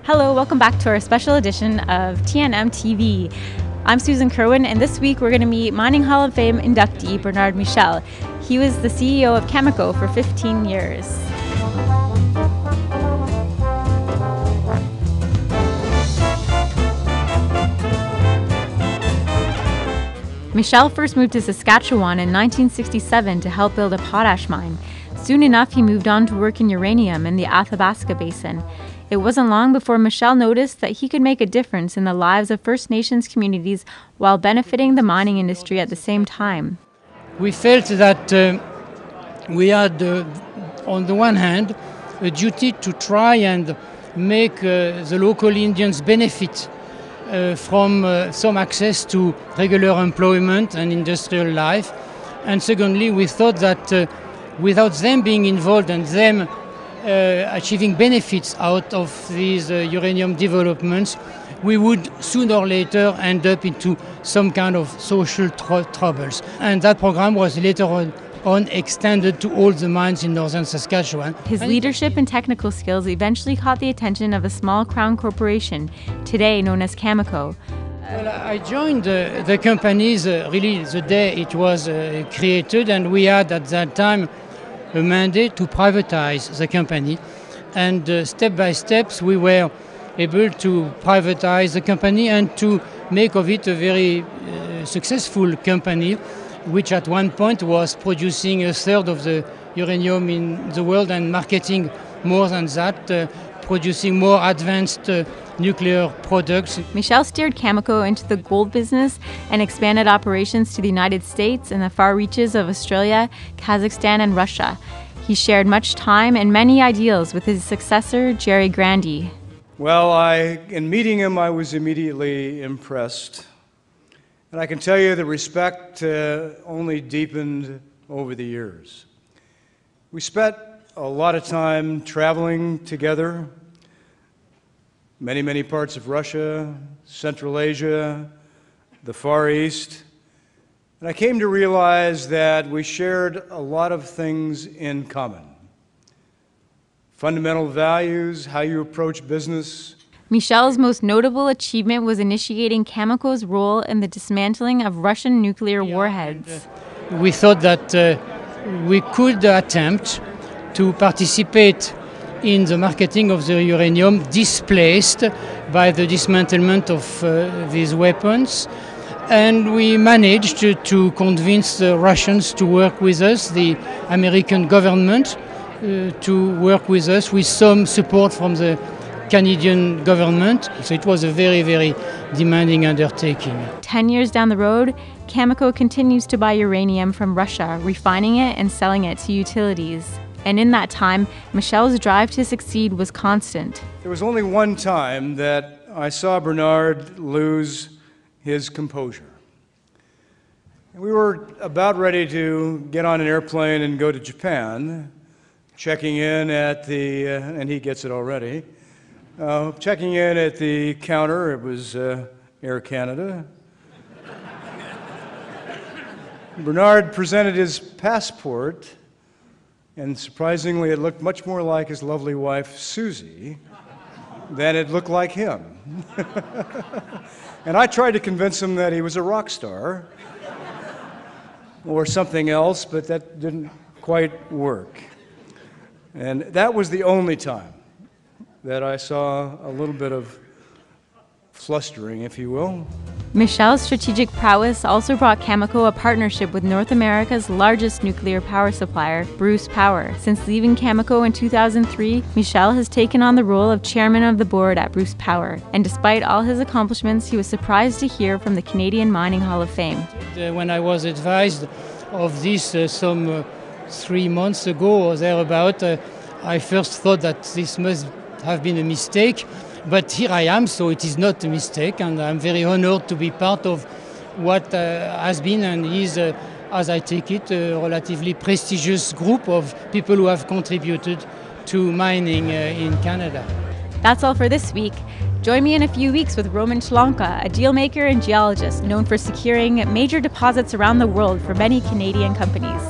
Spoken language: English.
Hello, welcome back to our special edition of TNM TV. I'm Susan Kerwin, and this week we're going to meet Mining Hall of Fame inductee Bernard Michel. He was the CEO of Cameco for 15 years. Michel first moved to Saskatchewan in 1967 to help build a potash mine. Soon enough, he moved on to work in uranium in the Athabasca Basin. It wasn't long before Michel noticed that he could make a difference in the lives of First Nations communities while benefiting the mining industry at the same time. We felt that we had, on the one hand, a duty to try and make the local Indians benefit from some access to regular employment and industrial life. And secondly, we thought that without them being involved and them achieving benefits out of these uranium developments, we would sooner or later end up into some kind of social troubles. And that program was later on extended to all the mines in northern Saskatchewan. His leadership and technical skills eventually caught the attention of a small crown corporation, today known as Cameco. Well, I joined the companies really the day it was created, and we had at that time a mandate to privatize the company. And step by step we were able to privatize the company and to make of it a very successful company, which at one point was producing a third of the uranium in the world and marketing more than that, producing more advanced nuclear products. Michel steered Cameco into the gold business and expanded operations to the United States and the far reaches of Australia, Kazakhstan, and Russia. He shared much time and many ideals with his successor, Jerry Grandy. Well, in meeting him, I was immediately impressed. And I can tell you the respect only deepened over the years. We spent a lot of time traveling together, many parts of Russia, Central Asia, the Far East. And I came to realize that we shared a lot of things in common. Fundamental values, how you approach business. Michel's most notable achievement was initiating Cameco's role in the dismantling of Russian nuclear warheads. We thought that we could attempt to participate in the marketing of the uranium displaced by the dismantlement of these weapons. And we managed to convince the Russians to work with us, the American government to work with us with some support from the Canadian government. So it was a very demanding undertaking. 10 years down the road, Cameco continues to buy uranium from Russia, refining it and selling it to utilities. And in that time, Michel's drive to succeed was constant. There was only one time that I saw Bernard lose his composure. We were about ready to get on an airplane and go to Japan, checking in at the, and he gets it already, checking in at the counter. It was Air Canada. Bernard presented his passport, and surprisingly it looked much more like his lovely wife Susie than it looked like him. And I tried to convince him that he was a rock star or something else, but that didn't quite work. And that was the only time that I saw a little bit of flustering, if you will. Michel's strategic prowess also brought Cameco a partnership with North America's largest nuclear power supplier, Bruce Power. Since leaving Cameco in 2003, Michel has taken on the role of chairman of the board at Bruce Power. And despite all his accomplishments, he was surprised to hear from the Canadian Mining Hall of Fame. When I was advised of this some 3 months ago or thereabout, I first thought that this must have been a mistake. But here I am, so it is not a mistake, and I'm very honored to be part of what has been and is, as I take it, a relatively prestigious group of people who have contributed to mining in Canada. That's all for this week. Join me in a few weeks with Roman Chlanka, a dealmaker and geologist known for securing major deposits around the world for many Canadian companies.